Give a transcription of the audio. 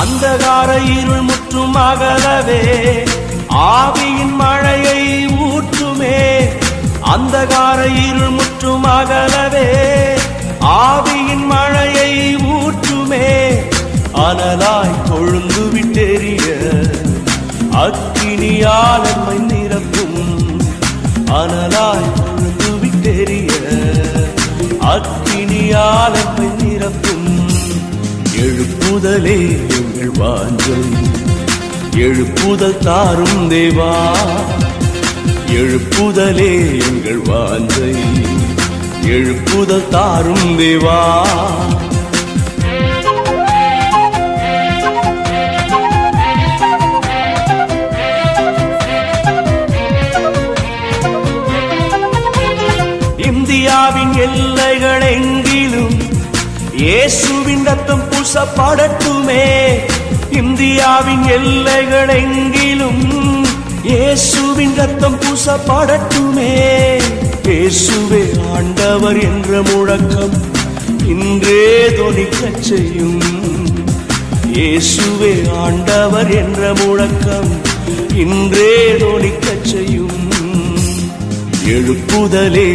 அந்தகார இருள் முற்றும் அகலவே ஆவியின் மழையை ஊற்றுமே. அந்தகார இருள் முற்றும் அகலவே ஆவியின் மழையை ஊற்றுமே. அனலாய் கொழுந்து விட்டெறிய அக்கினியால் நம்மை நிரப்பும். அனலாய் கொழுந்து விட்டெறிய அக்கினியால் நம்மை நிரப்பும். எழுப்புதலே எங்கள் வாஞ்சை, எழுப்புதல் தாரும் தேவா. எழுப்புதலே எங்கள் வாஞ்சை, எழுப்புதல் தாரும் தேவா. இந்தியாவின் எல்லைகள் எங்கிலும் இயேசுவின் ரத்தம் பூசப்படட்டுமே. இந்தியாவின் எல்லைகள் எங்கிலும் இயேசுவின் ரத்தம் பூசப்படட்டுமே. இயேசுவே ஆண்டவர் என்ற முழக்கம் இன்றே தொனிக்கச் செய்யும். இயேசுவே ஆண்டவர் என்ற முழக்கம் இன்றே தொனிக்கச் செய்யும். எழுப்புதலே